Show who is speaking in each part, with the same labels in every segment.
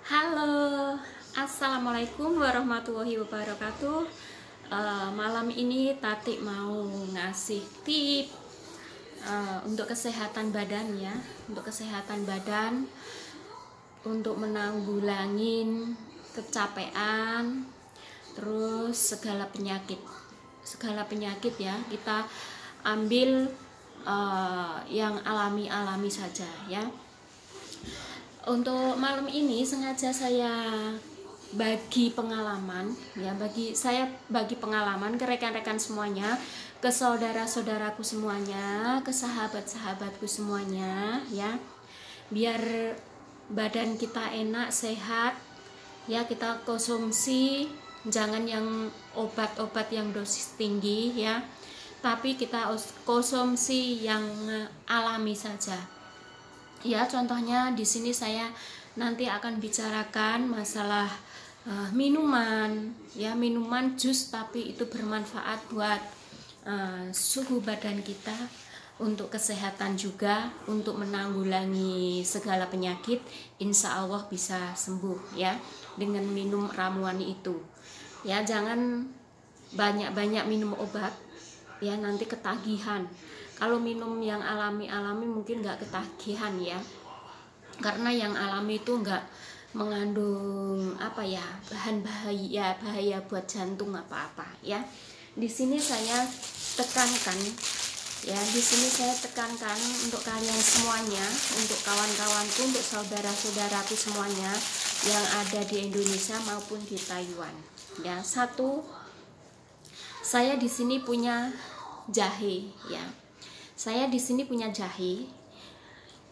Speaker 1: Halo, assalamualaikum warahmatullahi wabarakatuh. Malam ini Tati mau ngasih tip untuk kesehatan badan ya, untuk kesehatan badan, untuk menanggulangin kecapean, terus segala penyakit ya. Kita ambil yang alami-alami saja ya. Untuk malam ini sengaja saya bagi pengalaman ya, bagi pengalaman ke rekan-rekan semuanya, ke saudara-saudaraku semuanya, ke sahabat-sahabatku semuanya ya, biar badan kita enak, sehat ya. Kita konsumsi jangan yang obat-obat yang dosis tinggi ya, tapi kita konsumsi yang alami saja. Ya, contohnya di sini saya nanti akan bicarakan masalah minuman ya, minuman jus, tapi itu bermanfaat buat suhu badan kita, untuk kesehatan juga, untuk menanggulangi segala penyakit. Insya Allah bisa sembuh ya dengan minum ramuan itu ya. Jangan banyak-banyak minum obat ya, nanti ketagihan. Kalau minum yang alami-alami mungkin nggak ketagihan ya, karena yang alami itu nggak mengandung bahan bahaya buat jantung apa-apa ya. Di sini saya tekankan ya, untuk kalian semuanya, untuk kawan-kawanku, untuk saudara-saudaraku semuanya yang ada di Indonesia maupun di Taiwan ya. Satu, saya di sini punya jahe ya. Saya di sini punya jahe.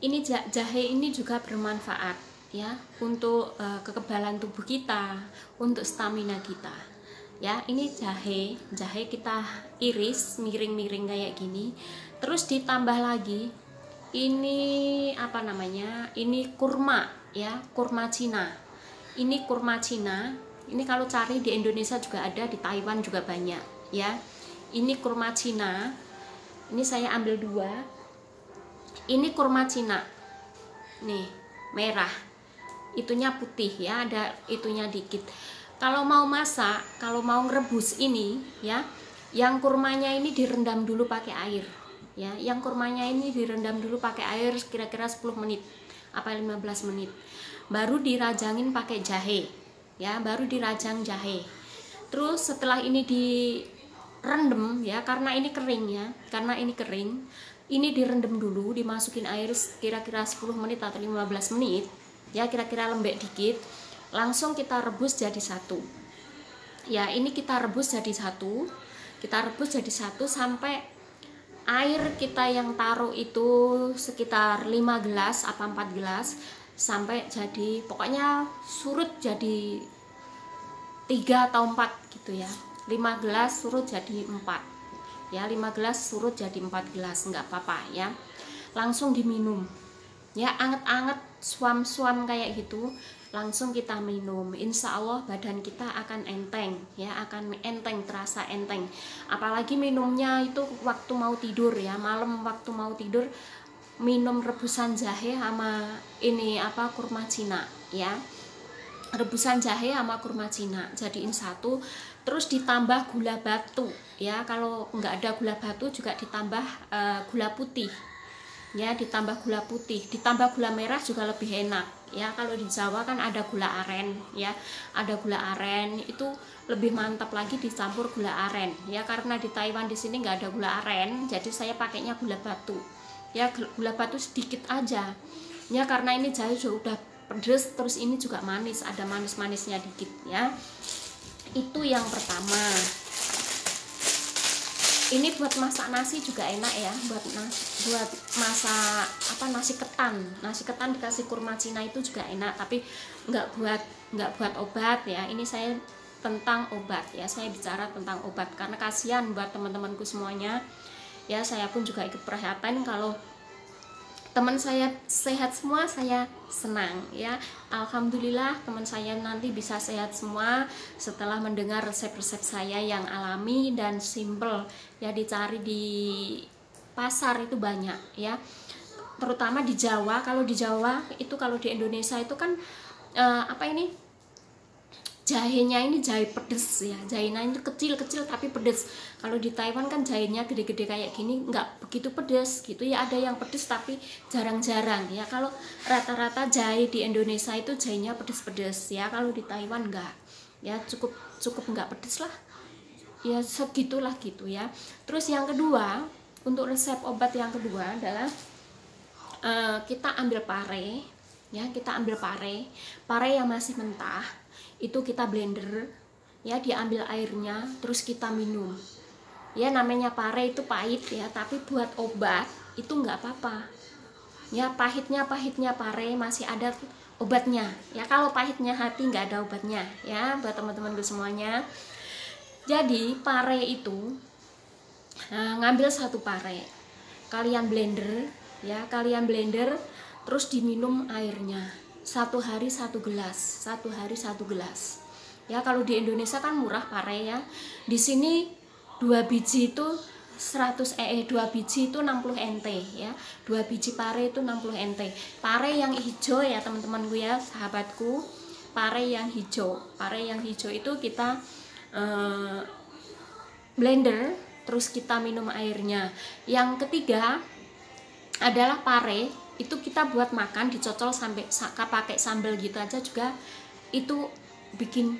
Speaker 1: Ini jahe ini juga bermanfaat ya, untuk kekebalan tubuh kita, untuk stamina kita. Ya, ini jahe kita iris miring-miring kayak gini. Terus ditambah lagi ini Ini kurma ya, kurma Cina. Ini kurma Cina. Ini kalau cari di Indonesia juga ada, di Taiwan juga banyak ya. Ini kurma Cina. Ini saya ambil 2. Ini kurma Cina nih, merah, itunya putih ya, ada itunya dikit. Kalau mau masak, kalau mau ngerebus ini ya, yang kurmanya ini direndam dulu pakai air ya. Yang kurmanya ini direndam dulu pakai air kira-kira 10 menit apa 15 menit, baru dirajangin pakai jahe ya, baru dirajang jahe. Terus setelah ini direndam ya, karena ini kering ya, ini direndam dulu, dimasukin air kira-kira 10 menit atau 15 menit ya, kira-kira lembek dikit. Langsung kita rebus jadi satu ya. Ini kita rebus jadi satu sampai air kita yang taruh itu sekitar 5 gelas apa 4 gelas, sampai jadi pokoknya surut jadi 3 atau 4 gitu ya. 5 gelas surut jadi 4 ya, 5 gelas surut jadi 4 gelas, nggak apa-apa ya. Langsung diminum ya, anget-anget, suam-suam kayak gitu, langsung kita minum. Insya Allah badan kita akan enteng ya, akan enteng, terasa enteng. Apalagi minumnya itu waktu mau tidur ya, malam waktu mau tidur, minum rebusan jahe sama kurma Cina ya. Rebusan jahe sama kurma Cina jadiin satu. Terus ditambah gula batu ya, kalau nggak ada gula batu juga ditambah gula putih ya, ditambah gula merah juga lebih enak ya. Kalau di Jawa kan ada gula aren ya, ada gula aren itu lebih mantap lagi dicampur gula aren ya. Karena di Taiwan di sini nggak ada gula aren, jadi saya pakainya gula batu ya, gula batu sedikit aja ya, karena ini jahe udah pedes, terus ini juga manis, ada manis-manisnya dikit ya. Itu yang pertama. Ini buat masak nasi juga enak ya, buat masak nasi ketan dikasih kurma Cina itu juga enak, tapi nggak buat obat ya. Ini saya tentang obat ya, saya bicara tentang obat karena kasihan buat teman-temanku semuanya ya. Saya pun juga ikut perhatian, kalau teman saya sehat semua saya senang ya. Alhamdulillah teman saya nanti bisa sehat semua setelah mendengar resep-resep saya yang alami dan simple ya, dicari di pasar itu banyak ya, terutama di Jawa. Kalau di Jawa itu, kalau di Indonesia itu kan apa ini, jahenya ini jahe pedes ya, jahenya itu kecil-kecil tapi pedes. Kalau di Taiwan kan jahenya gede-gede kayak gini, nggak begitu pedes gitu ya, ada yang pedes tapi jarang-jarang ya. Kalau rata-rata jahe di Indonesia itu jahenya pedes-pedes ya, kalau di Taiwan enggak ya, cukup nggak pedes lah ya, segitulah gitu ya. Terus yang kedua, untuk resep obat yang kedua adalah kita ambil pare ya, kita ambil pare yang masih mentah itu kita blender ya, diambil airnya terus kita minum ya. Namanya pare itu pahit ya, tapi buat obat itu nggak apa-apa ya. Pahitnya pare masih ada obatnya ya. Kalau pahitnya hati nggak ada obatnya ya, buat teman-temanku semuanya. Jadi pare itu ngambil satu pare, kalian blender ya, kalian blender terus diminum airnya. Satu hari satu gelas ya. Kalau di Indonesia kan murah pare ya, di sini 2 biji itu 2 biji itu 60 NT ya, 2 biji pare itu 60 NT. Pare yang hijau ya teman-temanku ya, sahabatku, pare yang hijau itu kita blender terus kita minum airnya. Yang ketiga adalah pare itu kita buat makan, dicocol sampai pakai sambal gitu aja juga itu bikin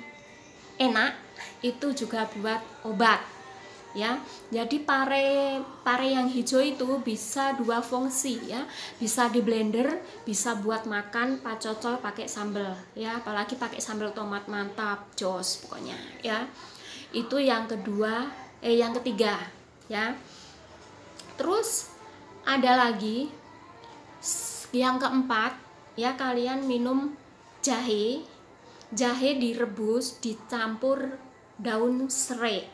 Speaker 1: enak, itu juga buat obat ya. Jadi pare yang hijau itu bisa 2 fungsi ya, bisa di blender, bisa buat makan, cocol pakai sambal ya, apalagi pakai sambal tomat mantap, jos pokoknya ya. Itu yang ketiga ya. Terus ada lagi yang keempat ya, kalian minum jahe direbus dicampur daun serai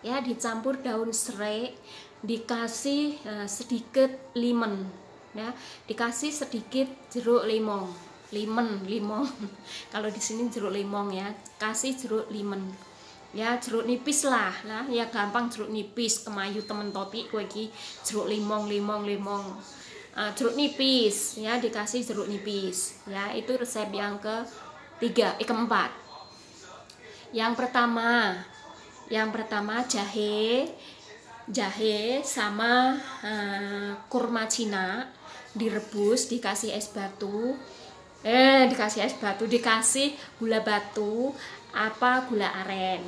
Speaker 1: ya, dicampur daun serai, dikasih sedikit lemon ya, dikasih sedikit jeruk limong kalau di sini jeruk limong ya, kasih jeruk lemon ya, jeruk nipis lah ya, gampang jeruk nipis, kemayu temen toti kowe iki, jeruk limong jeruk nipis ya, dikasih jeruk nipis ya. Itu resep yang keempat. Yang pertama jahe sama kurma Cina direbus, dikasih gula batu gula aren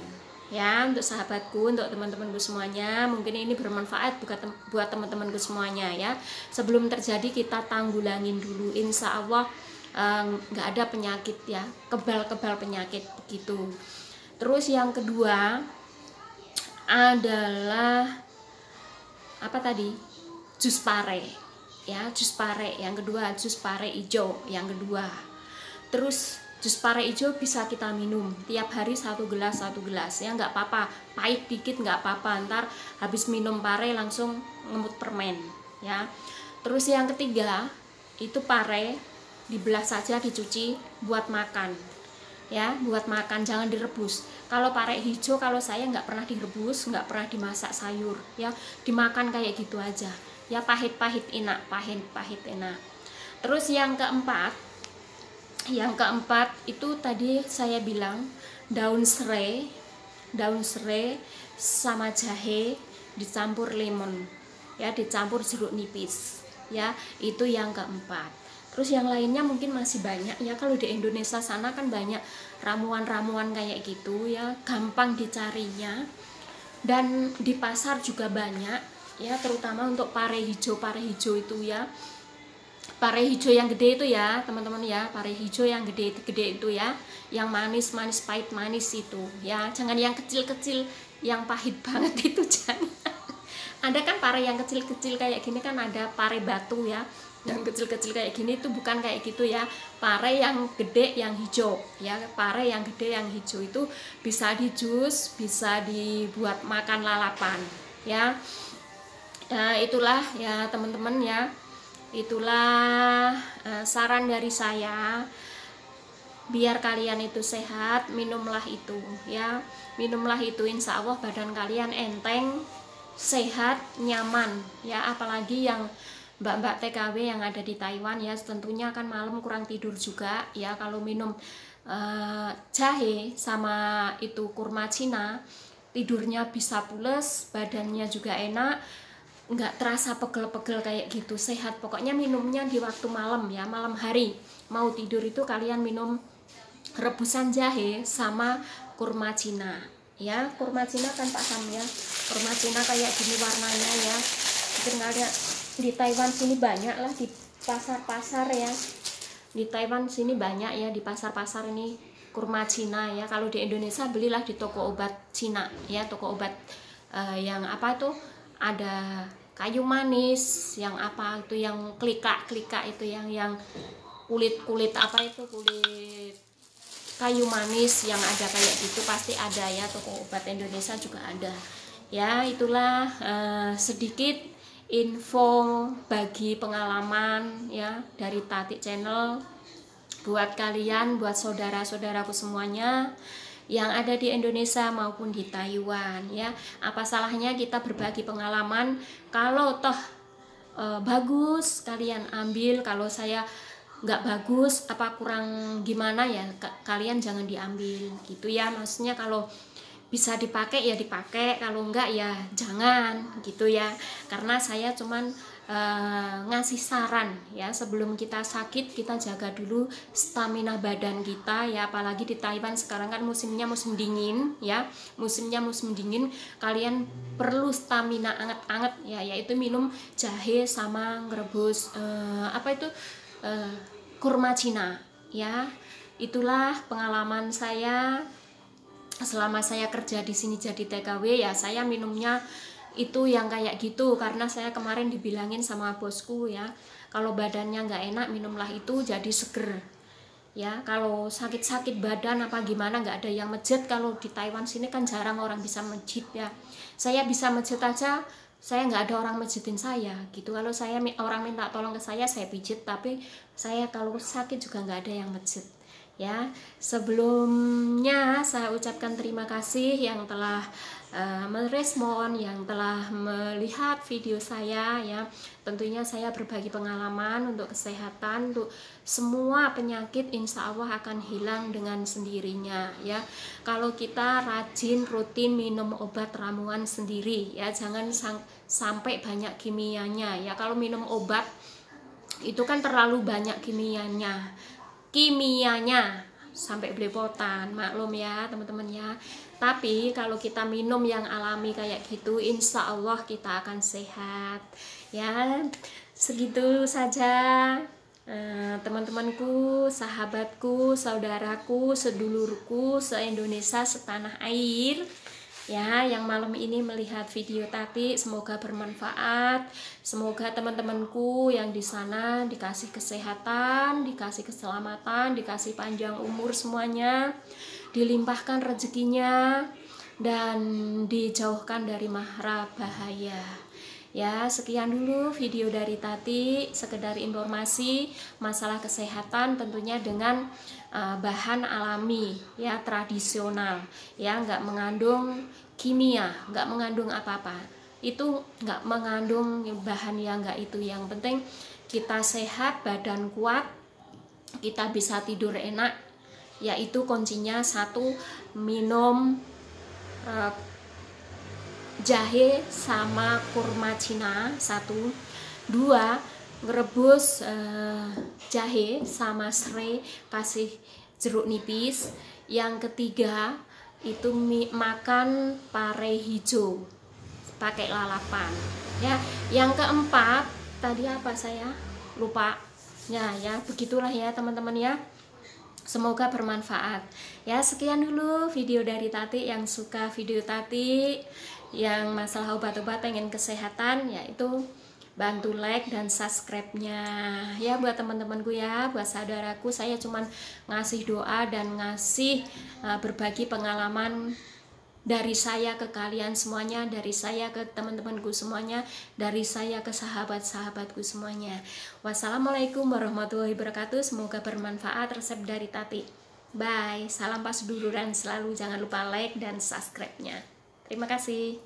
Speaker 1: ya. Untuk sahabatku, untuk teman-temanku semuanya, mungkin ini bermanfaat buat teman-temanku semuanya ya. Sebelum terjadi kita tanggulangin dulu, insya Allah nggak ada penyakit ya, kebal penyakit begitu. Terus yang kedua adalah apa tadi, jus pare ya, jus pare yang kedua, jus pare hijau yang kedua. Terus jus pare hijau bisa kita minum tiap hari 1 gelas ya, nggak apa-apa, pahit dikit nggak apa-apa, ntar habis minum pare langsung ngemut permen ya. Terus yang ketiga itu pare dibelah saja, dicuci buat makan ya, buat makan, jangan direbus. Kalau pare hijau kalau saya nggak pernah direbus, nggak pernah dimasak sayur ya, dimakan kayak gitu aja ya, pahit enak. Terus yang keempat itu tadi saya bilang daun serai sama jahe dicampur lemon ya, dicampur jeruk nipis ya, itu yang keempat. Terus yang lainnya mungkin masih banyak ya, kalau di Indonesia sana kan banyak ramuan-ramuan kayak gitu ya, gampang dicarinya dan di pasar juga banyak ya, terutama untuk pare hijau itu ya. Pare hijau yang gede itu ya teman-teman ya, pare hijau yang gede itu ya, yang manis pahit manis itu ya, jangan yang kecil-kecil yang pahit banget itu jangan. Ada kan pare yang kecil-kecil kayak gini kan, ada pare batu ya, yang kecil-kecil kayak gini itu bukan kayak gitu ya. Pare yang gede yang hijau ya, pare yang gede yang hijau itu bisa di jus, bisa dibuat makan lalapan ya. Itulah ya teman-teman ya, itulah saran dari saya, biar kalian itu sehat, minumlah itu ya, minumlah itu, insya Allah badan kalian enteng, sehat, nyaman ya. Apalagi yang mbak-mbak TKW yang ada di Taiwan ya, tentunya kan malam kurang tidur juga ya. Kalau minum jahe sama itu kurma Cina, tidurnya bisa pules, badannya juga enak, nggak terasa pegel-pegel kayak gitu, sehat. Pokoknya minumnya di waktu malam ya, malam hari mau tidur itu kalian minum rebusan jahe sama kurma Cina ya. Kurma Cina kan paham ya, kurma Cina kayak gini warnanya ya, mungkin ada di Taiwan sini banyak lah di pasar-pasar ya, di Taiwan sini banyak ya di pasar-pasar ini kurma Cina ya. Kalau di Indonesia belilah di toko obat Cina ya, toko obat yang apa tuh, ada kayu manis yang apa itu, yang klika-klika itu, yang kulit apa itu, kulit kayu manis yang ada kayak gitu, pasti ada ya, toko obat Indonesia juga ada ya. Itulah sedikit info bagi pengalaman ya dari Tati Channel buat kalian, buat saudara-saudaraku semuanya yang ada di Indonesia maupun di Taiwan ya. Apa salahnya kita berbagi pengalaman? Kalau toh bagus kalian ambil, kalau saya nggak bagus apa kurang gimana ya, kalian jangan diambil gitu ya. Maksudnya kalau bisa dipakai ya dipakai, kalau enggak ya jangan gitu ya. Karena saya cuman ngasih saran ya, sebelum kita sakit kita jaga dulu stamina badan kita ya. Apalagi di Taiwan sekarang kan musimnya musim dingin ya, musimnya musim dingin, kalian perlu stamina anget-anget ya, yaitu minum jahe sama ngerebus apa itu, kurma Cina ya. Itulah pengalaman saya selama saya kerja di sini jadi TKW ya. Saya minumnya itu yang kayak gitu karena saya kemarin dibilangin sama bosku ya, kalau badannya nggak enak minumlah itu jadi seger ya. Kalau sakit-sakit badan apa gimana nggak ada yang mejet. Kalau di Taiwan sini kan jarang orang bisa mejet ya, saya bisa mejet aja, saya nggak ada orang mejetin saya gitu. Kalau saya orang minta tolong ke saya pijet, tapi saya kalau sakit juga nggak ada yang mejet ya. Sebelumnya saya ucapkan terima kasih yang telah merespon, yang telah melihat video saya ya. Tentunya saya berbagi pengalaman untuk kesehatan, untuk semua penyakit insya Allah akan hilang dengan sendirinya ya. Kalau kita rajin rutin minum obat ramuan sendiri ya, jangan sampai banyak kimianya ya. Kalau minum obat itu kan terlalu banyak kimianya sampai belepotan, maklum ya teman-teman ya. Tapi kalau kita minum yang alami kayak gitu, insya Allah kita akan sehat ya. Segitu saja teman-temanku, sahabatku, saudaraku, sedulurku, se-Indonesia, setanah air ya, yang malam ini melihat video Tati. Semoga bermanfaat, semoga teman-temanku yang di sana dikasih kesehatan, dikasih keselamatan, dikasih panjang umur semuanya, dilimpahkan rezekinya dan dijauhkan dari mara bahaya ya. Sekian dulu video dari Tati, sekedar informasi masalah kesehatan, tentunya dengan bahan alami ya, tradisional ya, nggak mengandung kimia, nggak mengandung apa-apa, itu nggak mengandung bahan yang nggak itu. Yang penting kita sehat, badan kuat, kita bisa tidur enak, yaitu kuncinya satu, minum jahe sama kurma Cina, satu. Dua, ngerebus jahe sama serai, kasih jeruk nipis. Yang ketiga itu makan pare hijau pakai lalapan ya. Yang keempat tadi apa saya lupa ya, begitulah ya teman-teman ya. Semoga bermanfaat ya. Sekian dulu video dari Tati. Yang suka video Tati yang masalah obat-obat, pengen kesehatan, yaitu bantu like dan subscribe-nya ya. Buat teman-temanku ya, buat saudaraku, saya cuman ngasih doa dan ngasih berbagi pengalaman dari saya ke kalian semuanya, dari saya ke teman-temanku semuanya, dari saya ke sahabat-sahabatku semuanya. Wassalamualaikum warahmatullahi wabarakatuh. Semoga bermanfaat resep dari Tati. Bye. Salam pas duluran selalu, jangan lupa like dan subscribe-nya. Terima kasih.